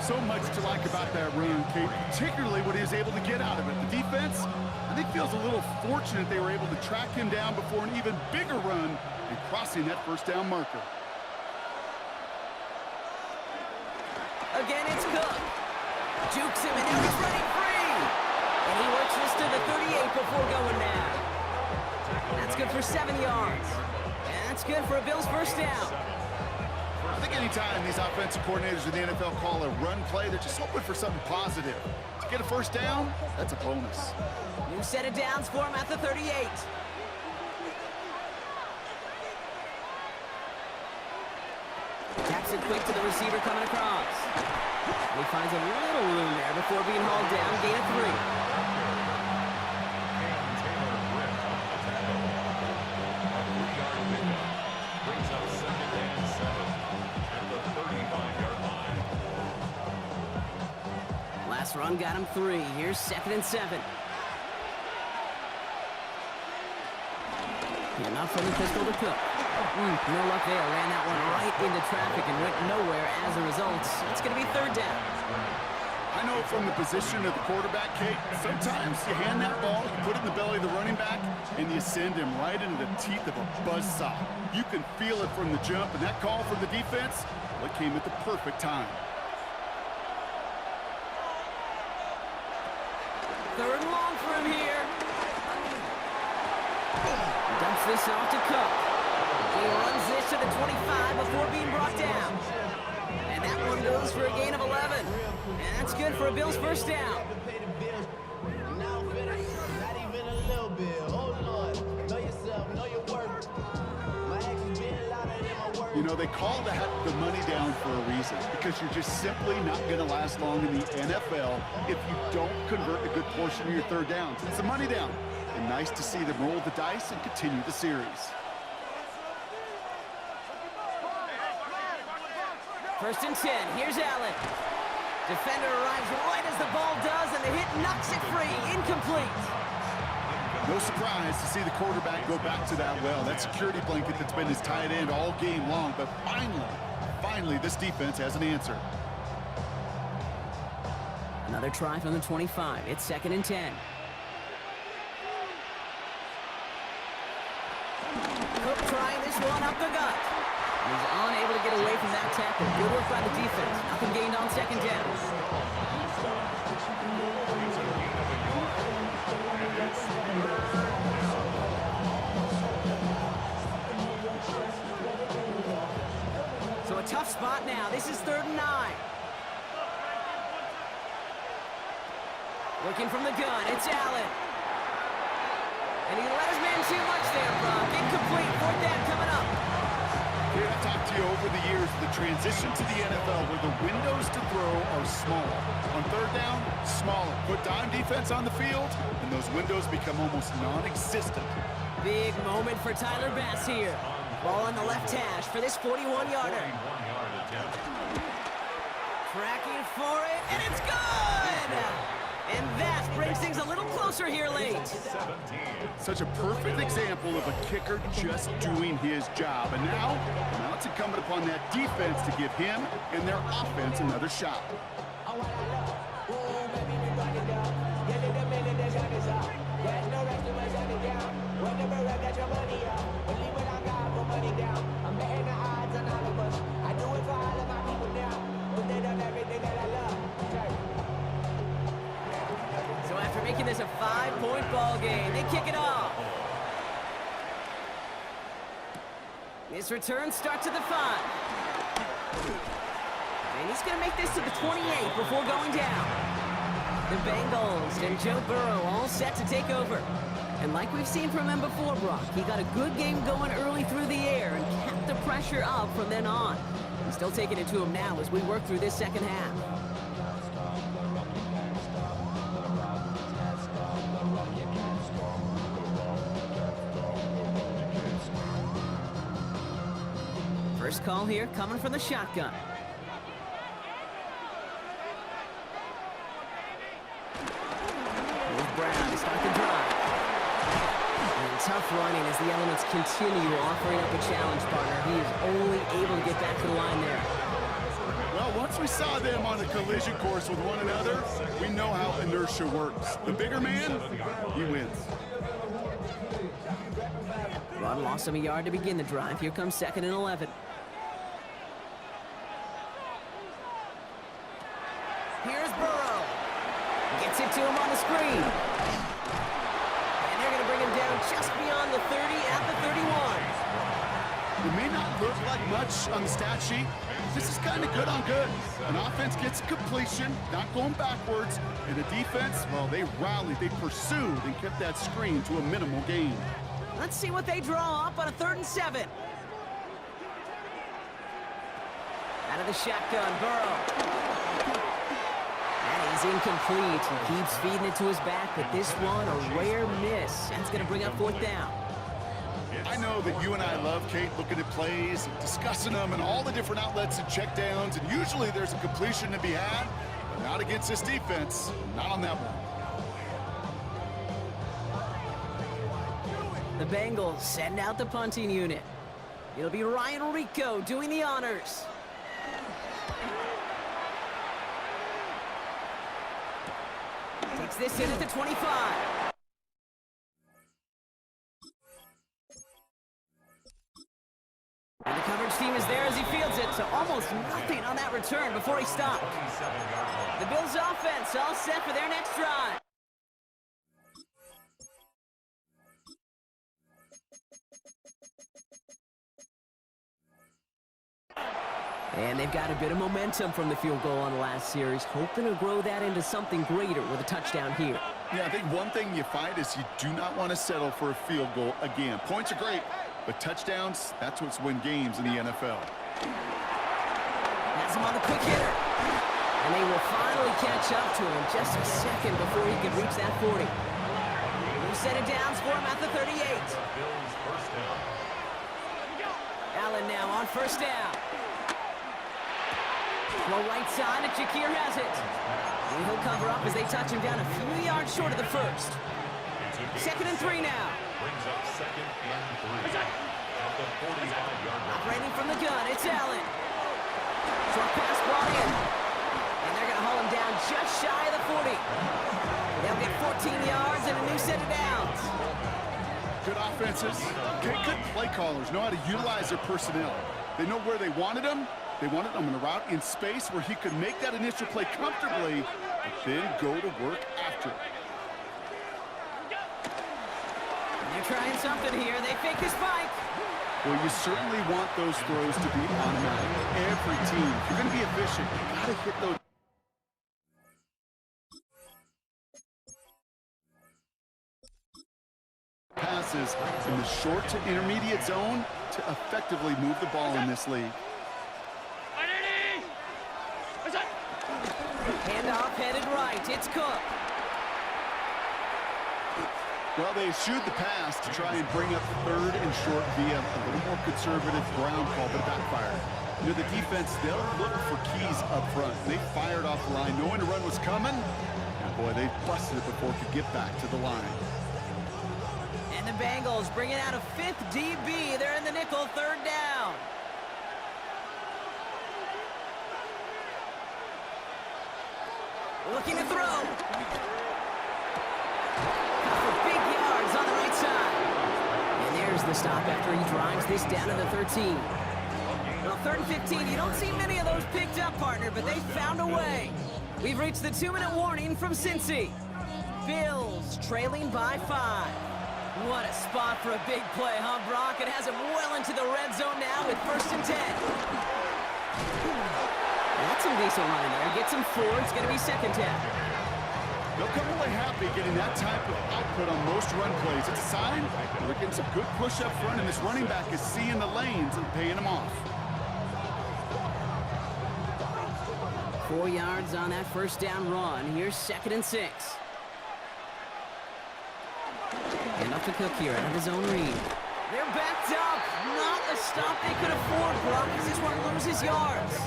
[SPEAKER 2] So much to like about that run, Kate, particularly what he was able to get out of it. The defense, I think, feels a little fortunate they were able to track him down before an even bigger run and crossing that 1st down marker.
[SPEAKER 1] Again, it's Cook. Jukes him, and now he's running free. And he works this to the 38 before going now. That's good for 7 yards. And that's good for a Bills 1st down.
[SPEAKER 2] I think anytime these offensive coordinators in the NFL call a run play, they're just hoping for something positive. To get a 1st down, that's a bonus.
[SPEAKER 1] New set of downs for him at the 38. Taps it quick to the receiver coming across. He finds a little room there before being hauled down. Gain of 3.
[SPEAKER 3] Brings up 2nd and 7 at the 35-yard line.
[SPEAKER 1] Last run got him 3. Here's 2nd and 7. Enough from the pistol to Cook. No luck there. Ran that one right into traffic and went nowhere as a result. It's going to be 3rd down.
[SPEAKER 2] I know from the position of the quarterback, Kate, sometimes you hand that ball, you put it in the belly of the running back, and you send him right into the teeth of a buzzsaw. You can feel it from the jump, and that call from the defense, well, it came at the perfect time.
[SPEAKER 1] 3rd and long for him here. Dumps this off to Cook. He runs this to the 25 before being brought down. And that one goes for a gain of 11. And that's good for a Bills 1st down.
[SPEAKER 2] You know, they call that the money down for a reason, because you're just simply not going to last long in the NFL if you don't convert a good portion of your 3rd downs. It's a money down. And nice to see them roll the dice and continue the series.
[SPEAKER 1] 1st and 10. Here's Allen. Defender arrives right as the ball does, and the hit knocks it free. Incomplete.
[SPEAKER 2] No surprise to see the quarterback go back to that well. That security blanket that's been his tight end all game long. But finally, this defense has an answer.
[SPEAKER 1] Another try from the 25. It's 2nd and 10. Cook trying this one up the gut. He's unable to get away from that tackle. Good work by the defense. Nothing gained on 2nd down. So a tough spot now. This is 3rd and 9. Looking from the gun. It's Allen. And he let his man too much there, Brock. Incomplete. 4th down coming up.
[SPEAKER 2] Here, I've talked to you over the years, the transition to the NFL where the windows to throw are small. On 3rd down, smaller. Put dime defense on the field, and those windows become almost non-existent.
[SPEAKER 1] Big moment for Tyler Bass here. Ball on the left hash for this 41-yarder. Tracking for it, and it's good! And that brings things a little closer here late.
[SPEAKER 2] Such a perfect example of a kicker just doing his job. And now it's incumbent upon that defense to give him and their offense another shot.
[SPEAKER 1] So after making this a 5-point ball game, they kick it off. This return starts at the 5. And he's going to make this to the 28 before going down. The Bengals and Joe Burrow all set to take over. And like we've seen from him before, Brock, he got a good game going early through the air and kept the pressure up from then on. He's still taking it to him now as we work through this 2nd half. First call here coming from the shotgun. Here's Brown to start the drive. And tough running as the elements continue offering up a challenge, partner. He is only able to get back to the line there.
[SPEAKER 2] Well, once we saw them on a collision course with one another, we know how inertia works. The bigger man, he wins.
[SPEAKER 1] Rod lost him a yard to begin the drive. Here comes 2nd and 11. Here's Burrow. Gets it to him on the screen. And they're going to bring him down just beyond the 30 at the 31.
[SPEAKER 2] It may not look like much on the stat sheet. This is kind of good on good. An offense gets a completion, not going backwards. And the defense, well, they rallied, they pursued, and kept that screen to a minimal gain.
[SPEAKER 1] Let's see what they draw up on a 3rd and 7. the shotgun. Burrow. That is incomplete. He keeps feeding it to his back, but this one, a rare miss. That's going to bring up fourth down.
[SPEAKER 2] I know that you and I love, Kate, looking at plays, discussing them, and all the different outlets and checkdowns, and usually there's a completion to be had, but not against this defense. Not on that one.
[SPEAKER 1] The Bengals send out the punting unit. It'll be Ryan Rico doing the honors. Takes this in at the 25. And the coverage team is there as he fields it, so almost nothing on that return before he stopped. The Bills offense all set for their next drive. And they've got a bit of momentum from the field goal on the last series, hoping to grow that into something greater with a touchdown here.
[SPEAKER 2] Yeah, I think one thing you find is you do not want to settle for a field goal again. Points are great, but touchdowns, that's what's win games in the NFL.
[SPEAKER 1] Has him on the quick hitter. And they will finally catch up to him just a second before he can reach that 40. We'll set it down for him at the 38. Allen now on first down. Throw right side, and Shakir has it. And he'll cover up as they touch him down a few yards short of the first. 2nd and 3 now.
[SPEAKER 3] Brings up 2nd and 3. At the 45-yard line.
[SPEAKER 1] Operating from the gun, it's Allen. Short pass brought in. And they're going to haul him down just shy of the 40. They'll get 14 yards and a new set of downs.
[SPEAKER 2] Good offenses, okay, good play callers know how to utilize their personnel. They know where they wanted them. They wanted him in a route in space where he could make that initial play comfortably, but then go to work after it.
[SPEAKER 1] They're trying something here. They fake the spike.
[SPEAKER 2] Well, you certainly want those throws to be automatic. Every team, if you're going to be efficient, you got to hit those. Passes in the short to intermediate zone to effectively move the ball in this league.
[SPEAKER 1] Handoff headed right. It's Cook.
[SPEAKER 2] Well, they eschewed the pass to try and bring up 3rd and short via a little more conservative ground call, but it backfired. You know, the defense, they'll look for keys up front. They fired off the line knowing the run was coming. And boy, they busted it before it could get back to the line.
[SPEAKER 1] And the Bengals bringing out a 5th DB. They're in the nickel, 3rd down. Looking to throw. For big yards on the right side. And there's the stop after he drives this down to the 13. Well, 3rd and 15, you don't see many of those picked up, partner, but they found a way. We've reached the 2-minute warning from Cincy. Bills trailing by 5. What a spot for a big play, huh, Brock? It has him well into the red zone now with 1st and 10. That's some decent running there. Gets him 4. It's going to be 2nd down.
[SPEAKER 2] They'll come away happy getting that type of output on most run plays. It's a sign they're getting some good push up front, and this running back is seeing the lanes and paying them off.
[SPEAKER 1] 4 yards on that 1st down run. Here's 2nd and 6. And up to Cook here out of his own read. They're backed up. Not a stop they could afford, Brock. He just want to lose his yards.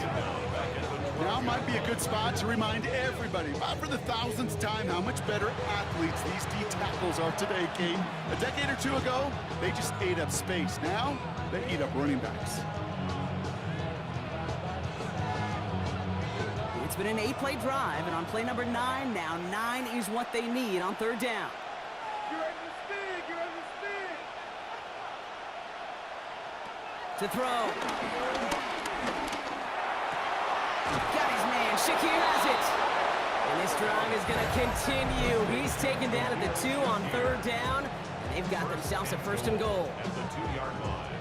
[SPEAKER 2] Now might be a good spot to remind everybody, about for the 1000th time, how much better athletes these D tackles are today, Kate. A decade or 2 ago, they just ate up space. Now, they eat up running backs.
[SPEAKER 1] It's been an 8-play drive, and on play number 9 now, 9 is what they need on 3rd down. To throw. Got his man. Shakir has it. And this drive is going to continue. He's taken down at the 2 on 3rd down. And they've got themselves a 1st and goal.
[SPEAKER 3] At the 2-yard line.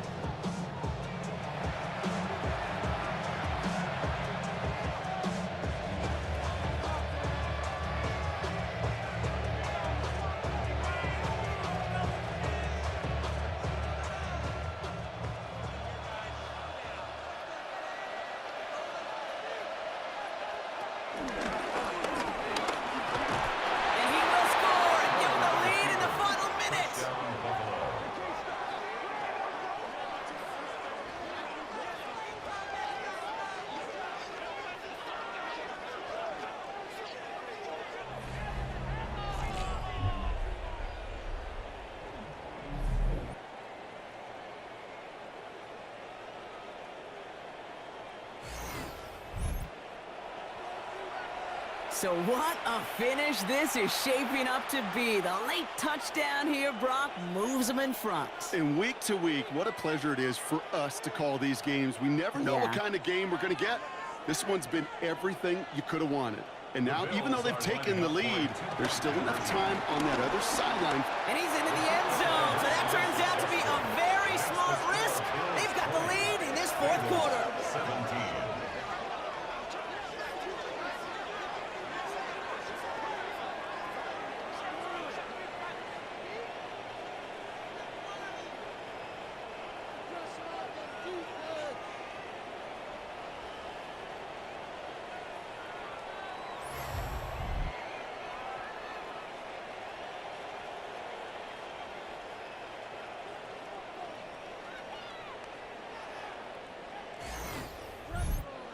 [SPEAKER 1] So what a finish this is shaping up to be. The late touchdown here, Brock, moves them in front.
[SPEAKER 2] And week to week, what a pleasure it is for us to call these games. We never know what kind of game we're going to get. This one's been everything you could have wanted. And now, even though they've taken the lead, there's still enough time on that other sideline.
[SPEAKER 1] And he's into the end zone. So that turns out to be a very smart risk. They've got the lead in this fourth quarter.
[SPEAKER 3] 17.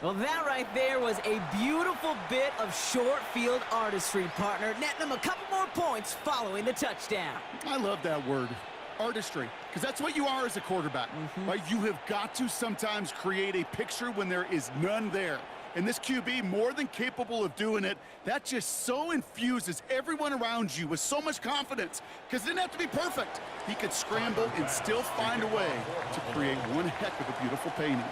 [SPEAKER 1] Well, that right there was a beautiful bit of short field artistry, partner, netting them a couple more points following the touchdown.
[SPEAKER 2] I love that word, artistry, because that's what you are as a quarterback, right? You have got to sometimes create a picture when there is none there. And this QB, more than capable of doing it, that just so infuses everyone around you with so much confidence, because it didn't have to be perfect. He could scramble and still find a way to create one heck of a beautiful painting.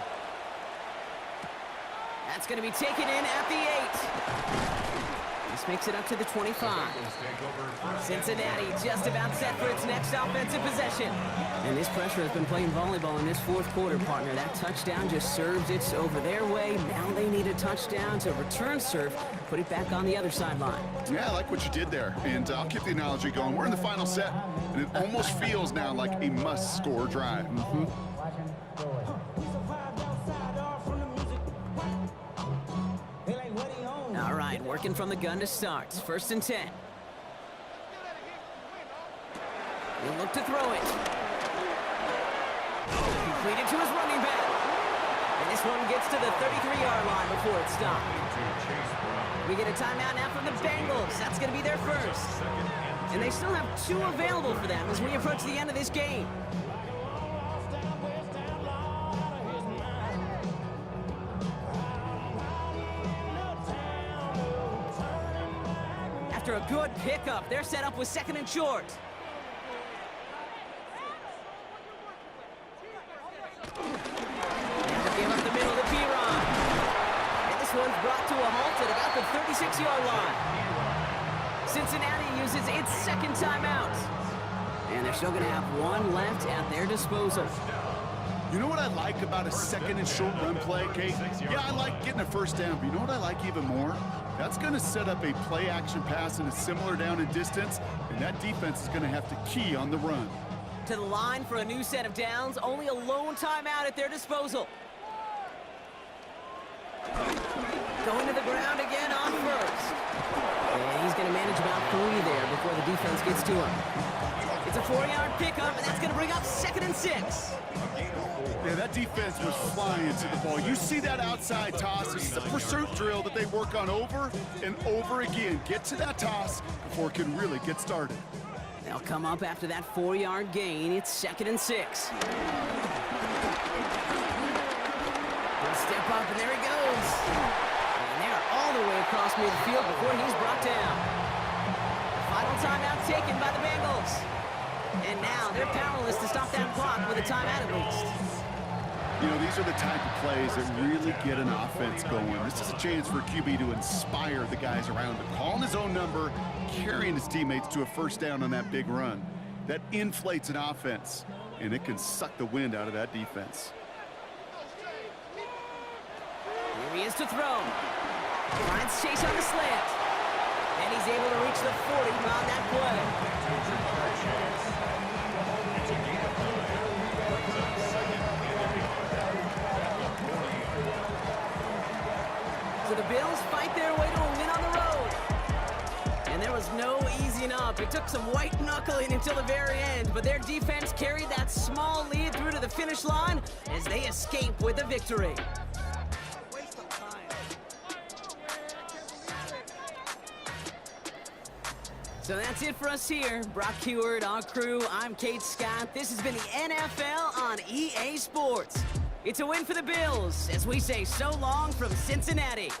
[SPEAKER 1] That's going to be taken in at the 8. This makes it up to the 25. Cincinnati just about set for its next offensive possession. And this pressure has been playing volleyball in this fourth quarter, partner. That touchdown just served it over their way. Now they need a touchdown to return serve, put it back on the other sideline.
[SPEAKER 2] Yeah, I like what you did there. And I'll keep the analogy going. We're in the final set, and it almost feels now like a must-score drive.
[SPEAKER 1] All right, working from the gun to start. 1st and 10. He'll look to throw it. Completed to his running back. And this one gets to the 33-yard line before it's stopped. We get a timeout now from the Bengals. That's going to be their first. And they still have 2 available for them as we approach the end of this game. After a good pickup, they're set up with 2nd and short. Never give up the middle to Piron. And this one's brought to a halt at about the 36-yard line. Cincinnati uses its 2nd timeout. And they're still going to have 1 left at their disposal.
[SPEAKER 2] You know what I like about a 2nd and short run play, Kate? Yeah, I like getting a first down, but you know what I like even more? That's going to set up a play-action pass in a similar down and distance, and that defense is going to have to key on the run.
[SPEAKER 1] To the line for a new set of downs, only a lone timeout at their disposal. Going to the ground again on 1st. And he's going to manage about 3 there before the defense gets to him. It's a 4-yard pickup, and that's going to bring up 2nd and 6.
[SPEAKER 2] Yeah, that defense was flying to the ball. You see that outside toss. This is a pursuit drill that they work on over and over again. Get to that toss before it can really get started.
[SPEAKER 1] They'll come up after that 4-yard gain. It's 2nd and 6. He'll step up, and there he goes. And they're all the way across midfield before he's brought down. Final timeout taken by the Bengals. And now they're powerless to stop that clock with a timeout at least.
[SPEAKER 2] You know, these are the type of plays that really get an offense going. This is a chance for QB to inspire the guys around him. Calling his own number, carrying his teammates to a first down on that big run. That inflates an offense, and it can suck the wind out of that defense.
[SPEAKER 1] Here he is to throw. Klein's chase on the slant. And he's able to reach the 40 on that play. So the Bills fight their way to a win on the road. And there was no easing up. It took some white knuckling until the very end, but their defense carried that small lead through to the finish line as they escape with a victory. So that's it for us here. Brock Heward, our crew, I'm Kate Scott. This has been the NFL on EA Sports. It's a win for the Bills as we say so long from Cincinnati.